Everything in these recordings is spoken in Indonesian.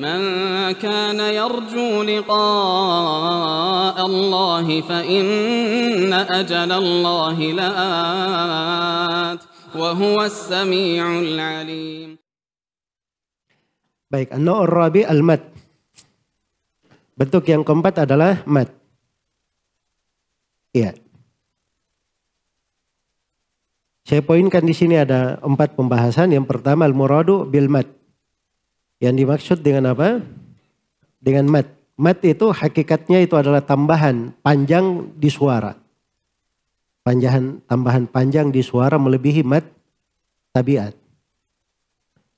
من كان يرجو لقاء الله فإن أجل الله لآت وهو السميع العليم. Baik, an-naw' ar-rabi' al-mad. Bentuk yang keempat adalah mad. Iya. Saya poinkan di sini ada 4 pembahasan. Yang pertama al-muradu bil mad. Yang dimaksud dengan apa? Dengan mad. Mad itu hakikatnya itu adalah tambahan panjang di suara. Tambahan panjang di suara melebihi mad tabiat.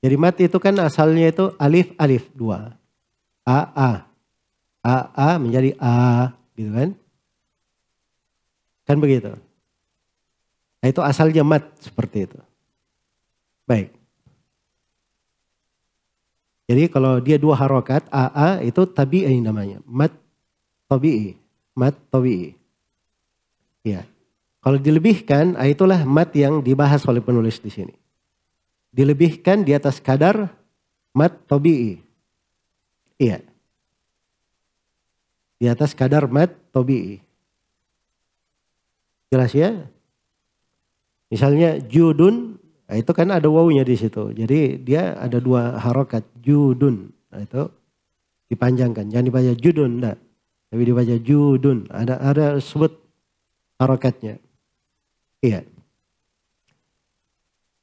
Jadi mad itu kan asalnya itu alif alif 2. A. A menjadi A gitu kan. Kan begitu. Nah, itu asalnya mad seperti itu. Baik. Jadi kalau dia 2 harokat, AA itu tabi'i namanya. Mad tabi'i. Mad tabi'i. Ya. Kalau dilebihkan, itulah mad yang dibahas oleh penulis di sini. Dilebihkan di atas kadar mad tabi'i. Iya. Di atas kadar mad tabi'i. Jelas ya? Misalnya judun, nah itu kan ada wawunya di situ. Jadi dia ada 2 harokat, judun. Nah itu dipanjangkan. Jangan dibaca judun, enggak. Tapi dibaca judun. Ada sebut harokatnya. Iya.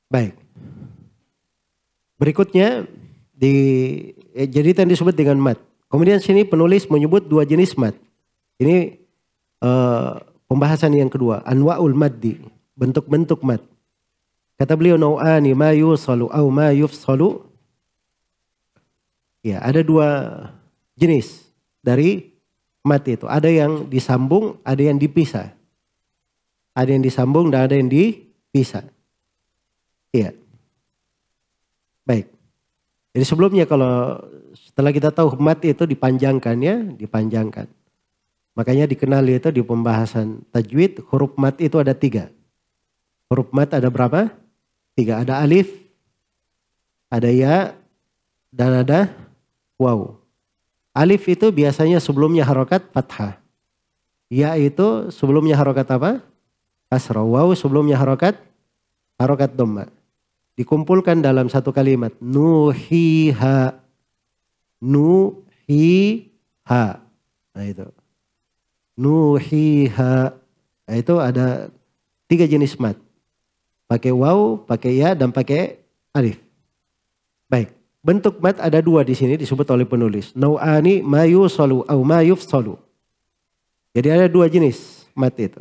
Baik. Berikutnya jadi itu yang disebut dengan mad. Kemudian sini penulis menyebut 2 jenis mad. Ini pembahasan yang kedua, anwa'ul maddi. Bentuk-bentuk mad. Kata beliau nau'ani ma yusalu au ma yufsalu. Ya, ada 2 jenis dari mad itu. Ada yang disambung, ada yang dipisah. Ada yang disambung dan ada yang dipisah. Iya. Baik. Jadi sebelumnya kalau setelah kita tahu mad itu dipanjangkan ya, dipanjangkan. Makanya dikenali itu di pembahasan tajwid, huruf mad itu ada 3. Huruf mad ada berapa? 3. Ada alif, ada ya, dan ada waw. Alif itu biasanya sebelumnya harokat fathah. Ya itu sebelumnya harokat apa? Kasrah. Waw sebelumnya harokat dhamma. Dikumpulkan dalam satu kalimat. Nuhiha. Nuhiha. Nah itu. Nuhiha. Nah itu ada 3 jenis mad. Pakai waw, pakai ya, dan pakai alif. Baik. Bentuk mad ada 2 di sini disebut oleh penulis. Nau'ani ma yusalu au ma yufsalu. Jadi ada 2 jenis mad itu.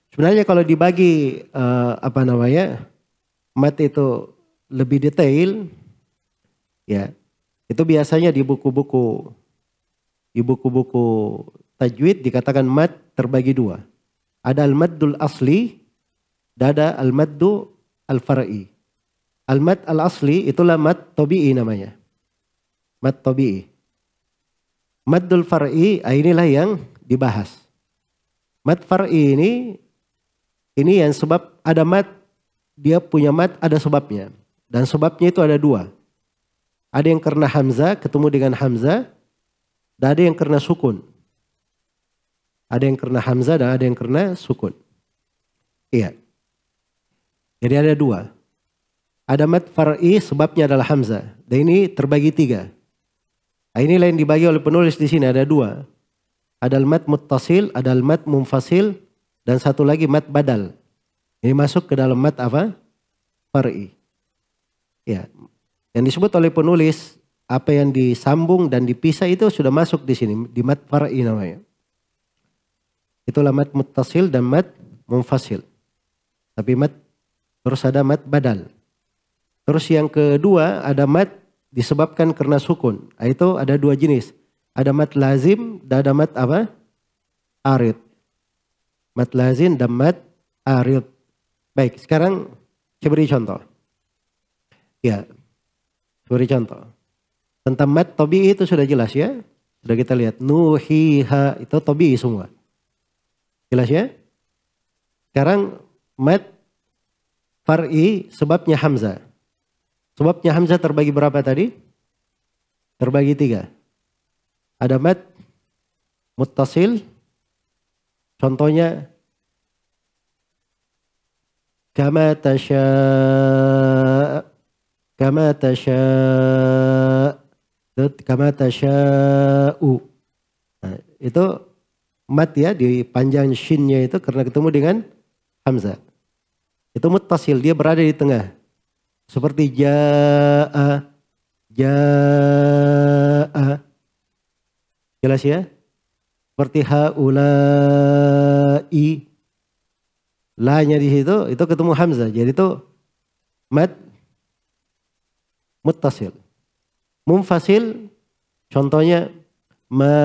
Sebenarnya kalau dibagi mad itu lebih detail, ya itu biasanya di buku-buku tajwid dikatakan mad terbagi 2. Ada al-maddul asli, dan ada al-maddu al-far'i. Al-mad al-asli itulah mad tabi'i namanya. Mad tabi'i. Maddul far'i inilah yang dibahas. Mad far'i ini yang sebab ada mad, dia punya mad ada sebabnya. Dan sebabnya itu ada 2. Ada yang karena hamzah ketemu dengan hamzah, dan ada yang karena sukun. Ada yang karena hamzah dan ada yang karena sukun. Iya. Jadi ada 2. Ada mad far'i sebabnya adalah hamzah. Dan ini terbagi 3. Nah, inilah yang dibagi oleh penulis di sini ada 2. Ada al-mad muttasil, ada al-mad munfasil, dan satu lagi mad badal. Ini masuk ke dalam mad apa? Far'i. Ya. Yang disebut oleh penulis apa yang disambung dan dipisah itu sudah masuk di sini di mad far'i namanya. Itulah mad muttasil dan mad munfasil. Tapi terus ada mad badal. Terus yang kedua ada mad disebabkan karena sukun. Itu ada 2 jenis. Ada mad lazim dan ada mad apa? Arid. Mad lazim dan mad arid. Baik, sekarang saya beri contoh. Ya, saya beri contoh. Tentang mad tabi'i itu sudah jelas ya. Sudah kita lihat. Nuhiha itu tabi'i semua. Jelas ya? Sekarang mad far'i sebabnya hamzah. Sebabnya hamzah terbagi berapa tadi? terbagi 3. Ada mad muttasil, contohnya kama tasya, kama tasya, kama tasya'u. Nah, itu mad ya, di panjang shinnya itu karena ketemu dengan hamzah. Itu muttasil, dia berada di tengah. Seperti ja'a, ja'a. Jelas ya? Seperti haula'i. La-nya di situ itu ketemu hamzah. Jadi itu mad muttasil. Munfasil contohnya ma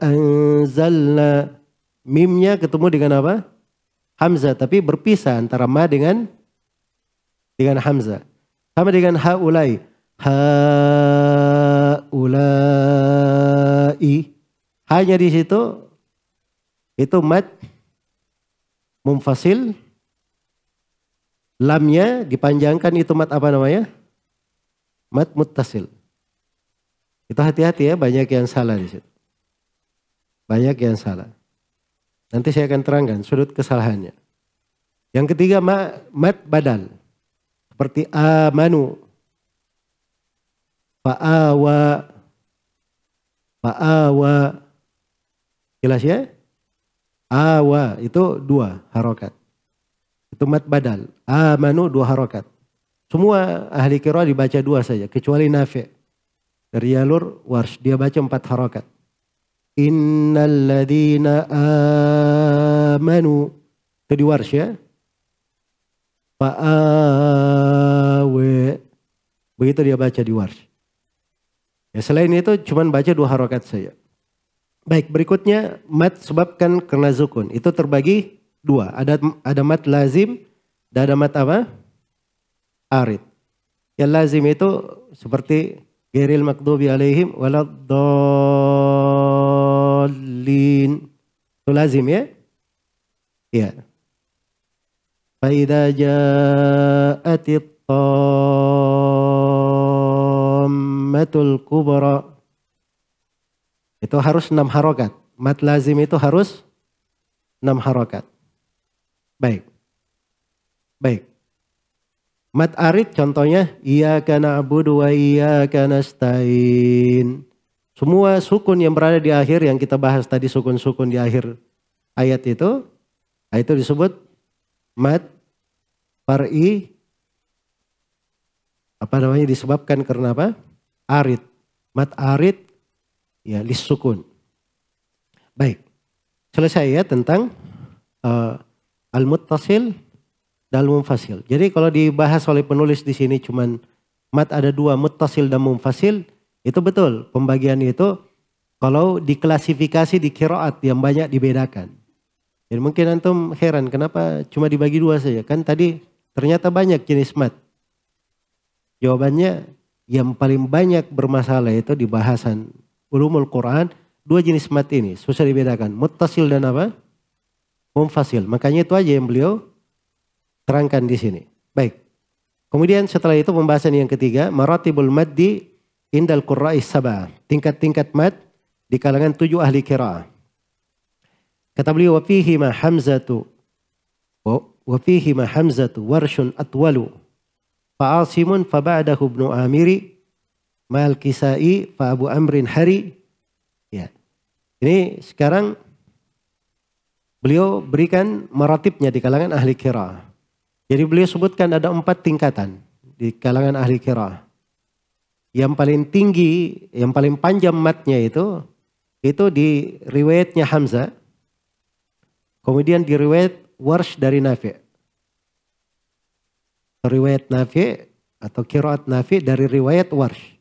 anzalna, mimnya ketemu dengan apa? Hamzah, tapi berpisah antara ma dengan hamzah. Sama dengan haulai. Haulai. Hanya di situ itu mad munfasil. Lamnya dipanjangkan, itu mad apa namanya? Mad muttasil. Itu hati-hati ya, banyak yang salah di situ. Banyak yang salah. Nanti saya akan terangkan sudut kesalahannya. Yang ketiga mad badal. Seperti amanu, fa'awa, fa'awa. Jelas ya? Awa itu 2 harokat. Itu mad badal. Amanu 2 harokat. Semua ahli qiraah dibaca 2 saja, kecuali Nafi'. Dari jalur Warsh dia baca 4 harokat. Innal ladzina amanu, itu di Warsh ya. Fa'awe, begitu dia baca di Warsh. Ya, selain itu cuman baca 2 harokat saja. Baik, berikutnya mad sebabkan karena sukun. Itu terbagi 2. Ada mad lazim dan ada mad apa? Arid. Yang lazim itu seperti ghairil maghdubi alaihim waladdallin. Itu lazim ya? Iya. Faidza ja'atit tammatul kubra. Itu harus 6 harokat. Mad lazim itu harus 6 harokat. Baik. Baik. Mad arid contohnya iyyaka na'budu wa iyyaka nasta'in. Semua sukun yang berada di akhir yang kita bahas tadi, sukun-sukun di akhir ayat itu disebut mad far'i, apa namanya, disebabkan karena apa? Arid. Mad arid ya lis-sukun. Baik. Selesai ya tentang al-muttasil dan munfasil. Jadi kalau dibahas oleh penulis di sini cuman mad ada 2, muttasil dan munfasil, itu betul. Pembagian itu kalau diklasifikasi di qiraat yang banyak dibedakan. Jadi mungkin antum heran kenapa cuma dibagi 2 saja. Kan tadi ternyata banyak jenis mad. Jawabannya yang paling banyak bermasalah itu di bahasan ulumul Quran, 2 jenis mad ini susah dibedakan. Muttasil dan apa? Munfasil. Makanya itu aja yang beliau terangkan di sini. Baik. Kemudian setelah itu pembahasan yang ketiga, maratibul maddi indal qurra'is sab'ah. Tingkat-tingkat mad di kalangan 7 ahli qiraah. Kata beliau wa fihi ma hamzatu warshun atwalu fa asimun fa ba'dahu ibnu amiri mal kisai fa abu amrin hari. Ya. Ini sekarang beliau berikan maratibnya di kalangan ahli qiraah. Jadi beliau sebutkan ada 4 tingkatan di kalangan ahli qiraah. Yang paling tinggi, yang paling panjang matnya itu di riwayatnya Hamzah. Kemudian di riwayat Warsh dari Nafi'. Riwayat Nafi' atau qiraat Nafi' dari riwayat Warsh.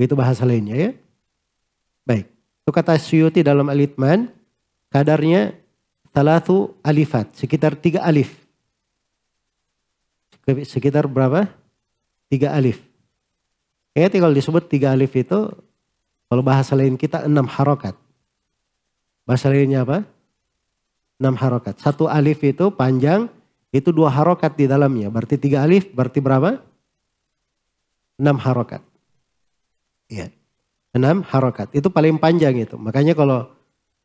Itu bahasa lainnya ya. Baik. Itu kata Suyuti dalam Al-Itman. Kadarnya 3 alifat. Sekitar 3 alif. Sekitar berapa? 3 alif. Kalau disebut 3 alif itu. Kalau bahasa lain kita 6 harokat. Bahasa lainnya apa? 6 harokat. 1 alif itu panjang, itu 2 harokat di dalamnya. Berarti 3 alif, berarti berapa? 6 harokat. Ya. 6 harokat. Itu paling panjang itu. Makanya kalau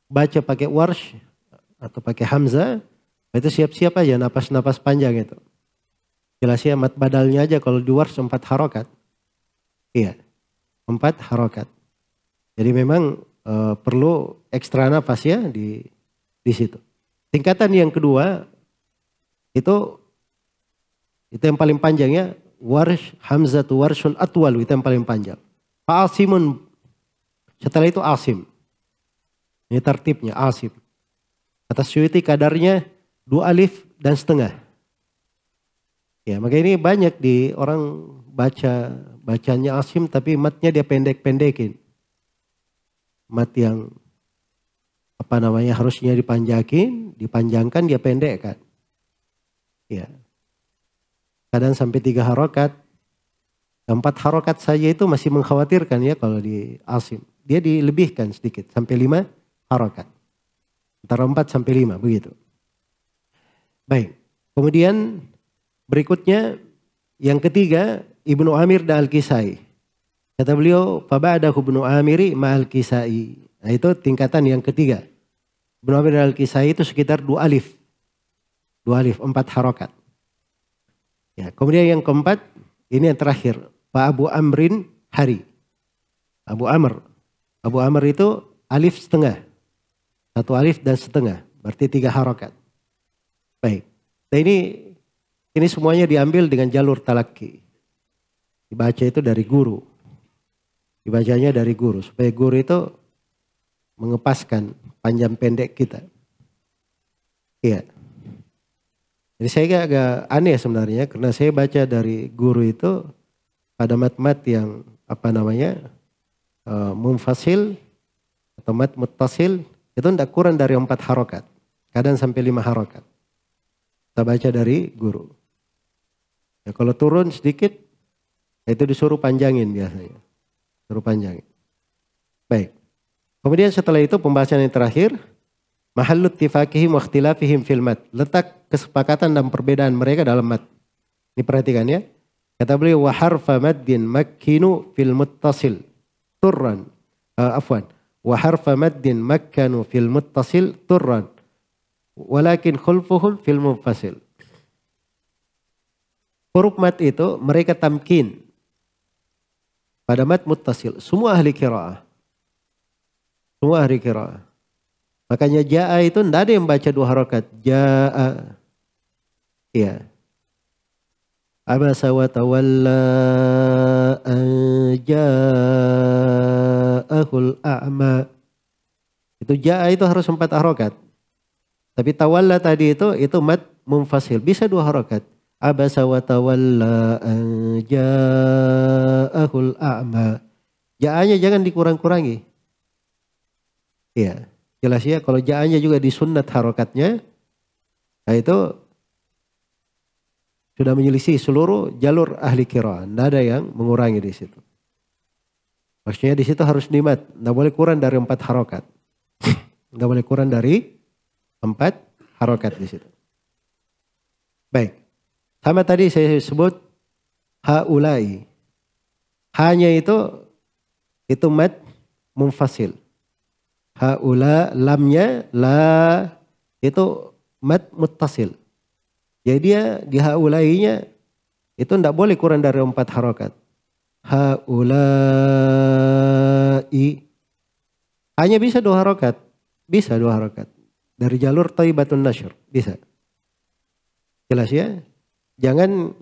baca pakai warsh atau pakai hamzah, itu siap-siap aja napas-napas panjang itu. Jelas ya, mat badalnya aja kalau di warsh 4 harokat. Iya, 4 harokat. Jadi memang perlu ekstra nafas ya di situ. Tingkatan yang kedua itu yang paling panjang ya. Warsh, hamzah, warshun, atwal, itu yang paling panjang. Asimun, setelah itu asim. Ini tertibnya asim. Kata Suyuti kadarnya 2 alif dan setengah. Ya, maka ini banyak di orang bacanya asim tapi matnya dia pendek-pendekin. Mat yang harusnya dipanjangkan dia pendekkan. Ya. Kadang sampai 3 harokat. 4 harokat saja itu masih mengkhawatirkan ya kalau di asim. Dia dilebihkan sedikit sampai 5 harokat. Antara 4 sampai 5 begitu. Baik. Kemudian berikutnya yang ketiga Ibnu Amir dan Al-Kisai. Kata beliau, "Faba'dahu Ibnu Amiri ma'al Kisai." Nah, itu tingkatan yang ketiga. Ibnu Amir dan Al-Kisai itu sekitar 2 alif. 2 alif, 4 harokat. Ya, kemudian yang keempat, ini yang terakhir. Pak Abu Amrin Hari. Abu Amr. Abu Amr itu alif setengah. 1 alif dan setengah. Berarti 3 harokat. Baik. Nah ini semuanya diambil dengan jalur talaki. Dibaca itu dari guru. Dibacanya dari guru. Supaya guru itu mengepaskan panjang pendek kita. Iya. Jadi saya agak aneh sebenarnya. Karena saya baca dari guru itu pada mat-mat yang munfasil atau mat muttasil itu tidak kurang dari 4 harokat. Kadang sampai 5 harokat. Kita baca dari guru. Ya, kalau turun sedikit itu disuruh panjangin biasanya. Suruh panjangin. Baik. Kemudian setelah itu pembahasan yang terakhir. Mahallut tifakihim wa ikhtilafihim fil mat. Letak kesepakatan dan perbedaan mereka dalam mat. Ini perhatikan ya. Kata beliau wa harfa maddin makkinu fil muttasil turran. Wa harfa maddin makkanu fil muttasil turran. Walakin khulfuhum fil munfasil. Huruf mat itu mereka tamkin pada mat muttasil. Semua ahli qiraah. Semua ahli qiraah. Makanya ja'a itu tidak ada yang baca 2 harokat. Ja'a. Iya. Abasa wa tawalla an ja'ahul a'ma. Itu ja'a itu harus 4 harokat. Tapi tawalla tadi itu mat munfasil. Bisa 2 harokat. Abasa wa tawalla an ja'ahul a'ma. Ja'anya jangan dikurang-kurangi. Iya. Jelas ya, kalau ja'anya juga disunnat harokatnya, nah itu sudah menyelisih seluruh jalur ahli qiraah. Tidak ada yang mengurangi di situ. Maksudnya di situ harus nimat, tidak boleh kurang dari 4 harokat. Tidak boleh kurang dari 4 harokat di situ. Baik, sama tadi saya sebut haulai. Hanya itu mat munfasil. Haula lamnya la itu mat muttasil. Jadi dia di haulainya itu tidak boleh kurang dari 4 harokat. Haulai hanya bisa 2 harokat. Bisa 2 harokat. Dari jalur thayyibatun nashr. Bisa. Jelas ya. Jangan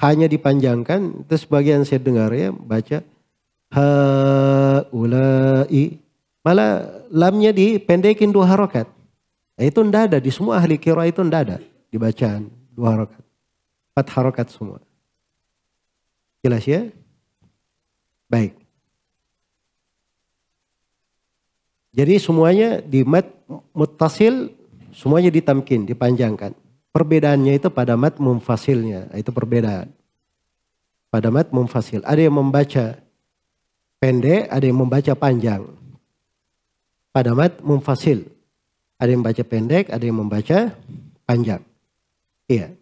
hanya dipanjangkan. Itu sebagian saya dengar ya baca haulai. Malah lamnya dipendekin 2 harokat. Nah, itu tidak ada. Di semua ahli qiraah itu tidak ada. Di bacaan 2 harokat. 4 harokat semua. Jelas ya? Baik. Jadi semuanya di mat muttasil. Semuanya ditamkin, dipanjangkan. Perbedaannya itu pada mat munfasilnya. Itu perbedaan. Pada mat munfasil. Ada yang membaca pendek, ada yang membaca panjang. Pada mat munfasil. Ada yang baca pendek, ada yang membaca panjang. Iya.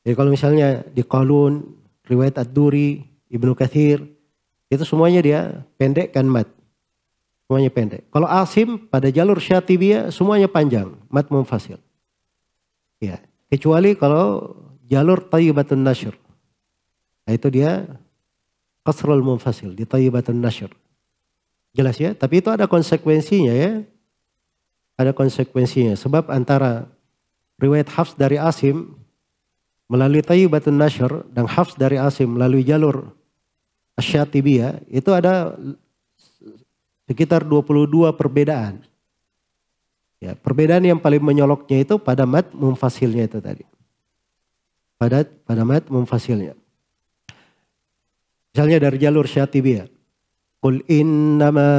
Jadi kalau misalnya di Qalun, riwayat Ad-Duri, Ibnu Katsir, Itu semuanya dia pendek kan mat. Semuanya pendek. Kalau asim pada jalur syatibiyah semuanya panjang, mat munfasil. Ya, kecuali kalau jalur thayyibatun nashr. Nah, itu dia qasrul munfasil di thayyibatun nashr. Jelas ya? Tapi itu ada konsekuensinya ya. Ada konsekuensinya. Sebab antara riwayat Hafs dari Asim melalui thayyibatun nashr dan Hafs dari Asim melalui jalur Asy-Syatibiyah itu ada sekitar 22 perbedaan. Ya, perbedaan yang paling menyoloknya itu pada mat munfasilnya itu tadi. Pada mat munfasilnya. Misalnya dari jalur Syatibiyah. Qul innama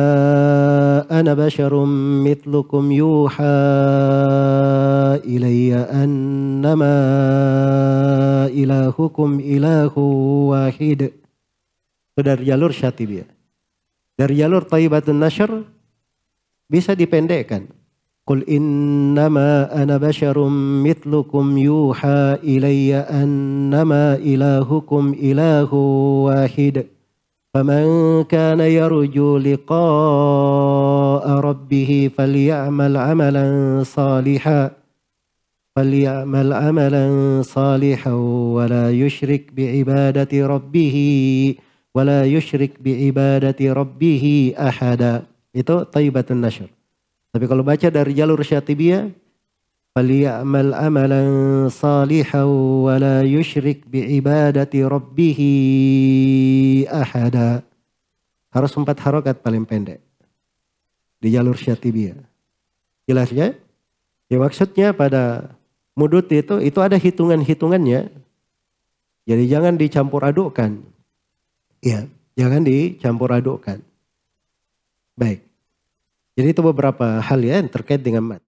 ana basyarum mitlukum yuha ilayya annama ilahukum ilahu wahid. Itu dari jalur Syatibiyah. Dari jalur thayyibatun nashr bisa dipendekkan. Qul innama ana basyarum mitlukum yuha ilayya annama ilahukum ilahu wahid. فمن كان يرجو لقاء ربه فليعمل عملا صالحا ولا يشرك بعبادة ربه أحدا. Itu thayyibatun nashr. Tapi kalau baca dari jalur Syatibiyah, فليعمل عملا صالحا ولا يشرك بعبادة ربه أحدا. Harus 4 harokat paling pendek di jalur Syatibiyah. Jelas ya? Ya maksudnya pada mudud itu ada hitungan-hitungannya. Jadi jangan dicampur adukkan. Ya, jangan dicampur adukkan. Baik. Jadi itu beberapa hal ya yang terkait dengan mat.